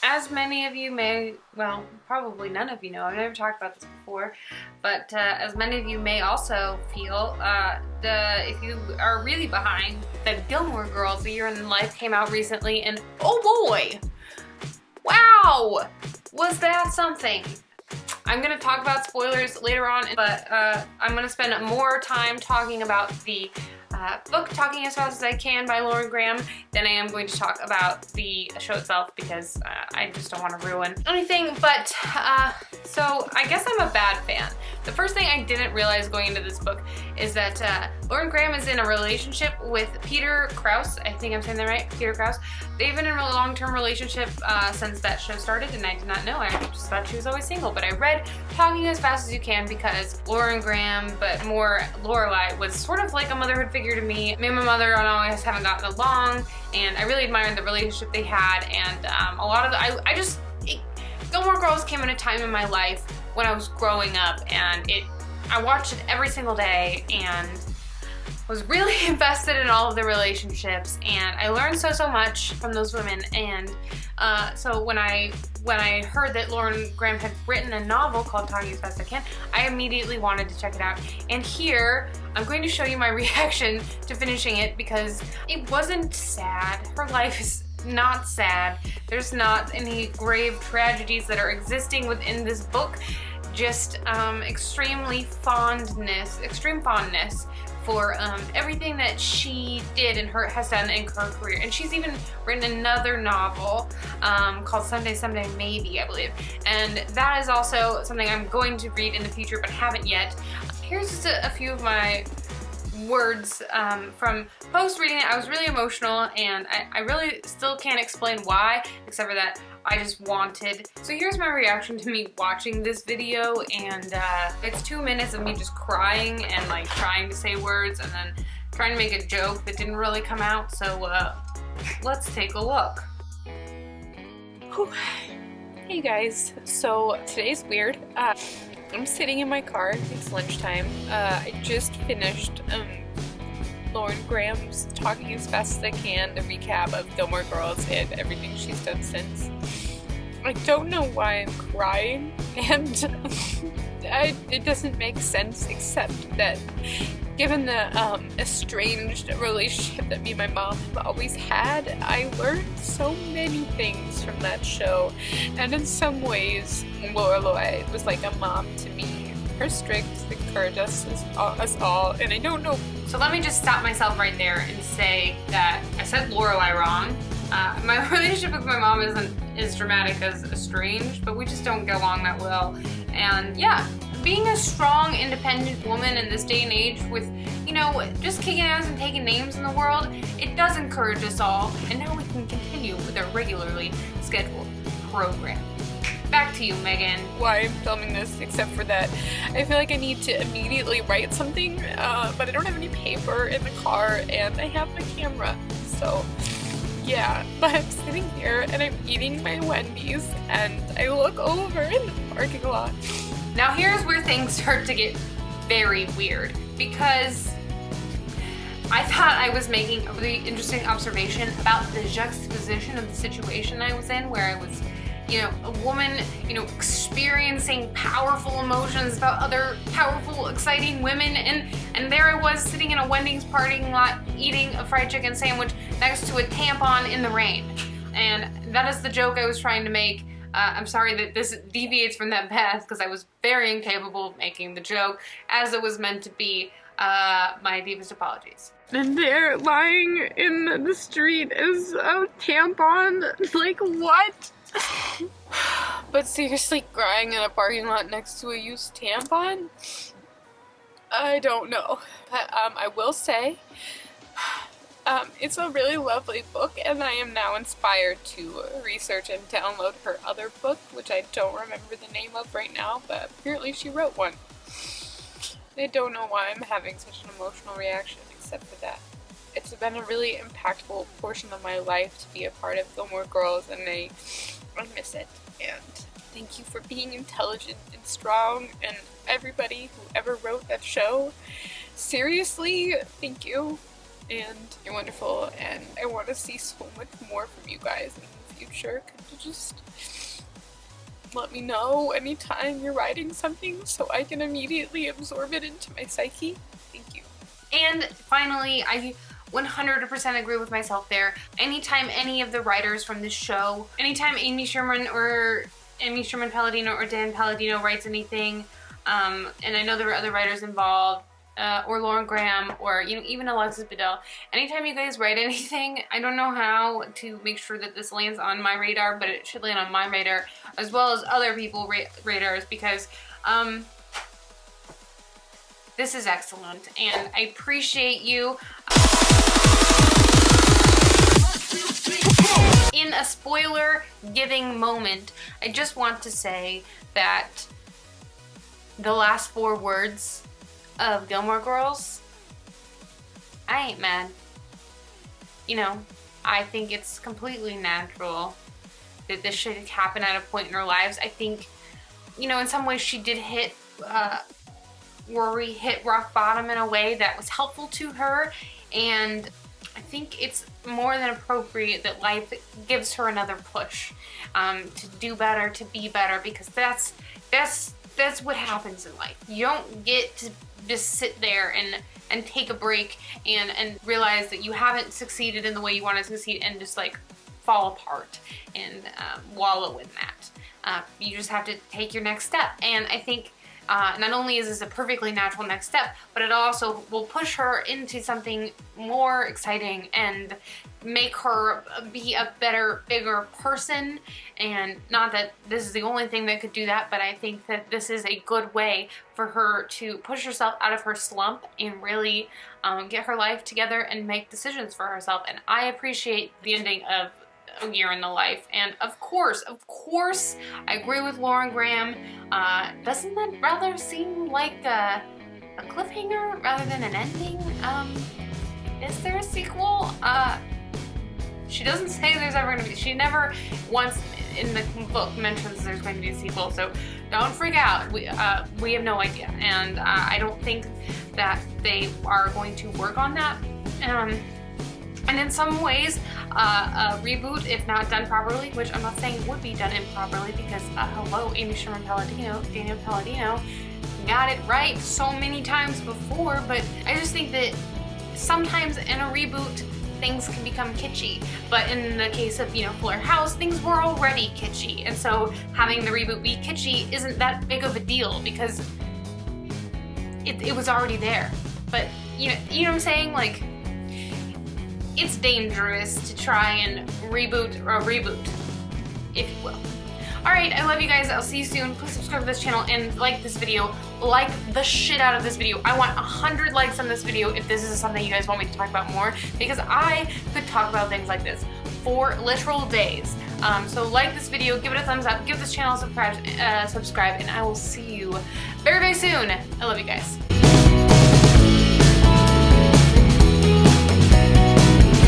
as many of you may, well, probably none of you know, I've never talked about this before, but as many of you may also feel, if you are really behind, the Gilmore Girls, A Year in Life came out recently, and oh boy, wow, was that something. I'm going to talk about spoilers later on, but I'm going to spend more time talking about the book Talking as Fast as I Can by Lauren Graham than I am going to talk about the show itself, because I just don't want to ruin anything. But so I guess I'm a bad fan. The first thing I didn't realize going into this book is that Lauren Graham is in a relationship with Peter Krause. I think I'm saying that right, Peter Krause. They've been in a long-term relationship since that show started, and I did not know. I just thought she was always single. But I read Talking as Fast as You Can because Lauren Graham, but more Lorelai, was sort of like a motherhood figure to me. Me and my mother always haven't gotten along, and I really admired the relationship they had. And a lot of the, Gilmore Girls came in a time in my life when I was growing up, and I watched it every single day and was really invested in all of the relationships, and I learned so much from those women. And so when I heard that Lauren Graham had written a novel called Talking as Fast as I Can, I immediately wanted to check it out. And here, I'm going to show you my reaction to finishing it, because it wasn't sad. Her life is not sad. There's not any grave tragedies that are existing within this book. Just extreme fondness for everything that she did and has done in her career. And she's even written another novel called Someday Maybe, I believe. And that is also something I'm going to read in the future, but haven't yet. Here's just a few of my words from post-reading it. I was really emotional, and I really still can't explain why, except for that I just wanted. So here's my reaction to me watching this video, and it's 2 minutes of me just crying and like trying to say words and then trying to make a joke that didn't really come out. So let's take a look. Whew. Hey guys, so today's weird. I'm sitting in my car, it's lunchtime. I just finished Lauren Graham's Talking as Fast as I Can, the recap of Gilmore Girls and everything she's done since. I don't know why I'm crying, and it doesn't make sense, except that given the estranged relationship that me and my mom have always had, I learned so many things from that show, and in some ways Lorelai was like a mom to me. Her strengths encouraged us all, and I don't know. So let me just stop myself right there and say that I said Lorelai wrong. My relationship with my mom isn't as dramatic as estranged, but we just don't get along that well. And yeah, being a strong, independent woman in this day and age with, you know, just kicking ass and taking names in the world, it does encourage us all. And now we can continue with our regularly scheduled program. Back to you, Megan. Why I'm filming this, except for that I feel like I need to immediately write something, but I don't have any paper in the car, and I have my camera, so yeah. But I'm sitting here and I'm eating my Wendy's, and I look over in the parking lot. Now here's where things start to get very weird, because I thought I was making a really interesting observation about the juxtaposition of the situation I was in, where I was, you know, a woman, you know, experiencing powerful emotions about other powerful, exciting women, and there I was sitting in a Wendy's parking lot eating a fried chicken sandwich next to a tampon in the rain. And that is the joke I was trying to make. I'm sorry that this deviates from that path, because I was very incapable of making the joke as it was meant to be. My deepest apologies. And there, lying in the street, is a tampon. Like, what? But seriously, crying in a parking lot next to a used tampon? I don't know. But I will say, it's a really lovely book, and I am now inspired to research and download her other book, which I don't remember the name of right now, but apparently she wrote one. I don't know why I'm having such an emotional reaction, except for that. It's been a really impactful portion of my life to be a part of Gilmore Girls, and I miss it. And thank you for being intelligent and strong, and everybody who ever wrote that show. Seriously, thank you. And you're wonderful, and I want to see so much more from you guys in the future, could you just let me know anytime you're writing something so I can immediately absorb it into my psyche? Thank you. And finally, I 100% agree with myself there. Anytime any of the writers from this show, anytime Amy Sherman Palladino or Dan Palladino writes anything, and I know there were other writers involved, or Lauren Graham, or even Alexis Bledel. Anytime you guys write anything, I don't know how to make sure that this lands on my radar, but it should land on my radar as well as other people's radars, because this is excellent, and I appreciate you. In a spoiler-giving moment, I just want to say that the last 4 words of Gilmore Girls, I ain't mad. I think it's completely natural that this should happen at a point in her lives. I think, in some ways she did hit rock bottom in a way that was helpful to her, and I think it's more than appropriate that life gives her another push to do better, to be better, because that's what happens in life. You don't get to just sit there and take a break and realize that you haven't succeeded in the way you want to succeed and just like fall apart and wallow in that. You just have to take your next step, and I think not only is this a perfectly natural next step, but it also will push her into something more exciting and make her be a better, bigger person. And not that this is the only thing that could do that, but I think that this is a good way for her to push herself out of her slump and really get her life together and make decisions for herself. And I appreciate the ending of A Year in the Life. And of course, I agree with Lauren Graham. Doesn't that rather seem like a cliffhanger rather than an ending? Is there a sequel? She doesn't say there's ever going to be. She never once in the book mentions there's going to be a sequel, so don't freak out. We have no idea, and I don't think that they are going to work on that. And in some ways, a reboot, if not done properly, which I'm not saying would be done improperly, because hello, Amy Sherman Palladino, Daniel Palladino, got it right so many times before, but I just think that sometimes in a reboot, things can become kitschy. But in the case of, Fuller House, things were already kitschy, and so having the reboot be kitschy isn't that big of a deal, because it was already there. But, you know what I'm saying? Like, it's dangerous to try and reboot a reboot, if you will. Alright, I love you guys. I'll see you soon. Please subscribe to this channel and like this video. Like the shit out of this video. I want 100 likes on this video if this is something you guys want me to talk about more, because I could talk about things like this for literal days. So like this video, give it a thumbs up, give this channel a subscribe, and I will see you very, very soon. I love you guys.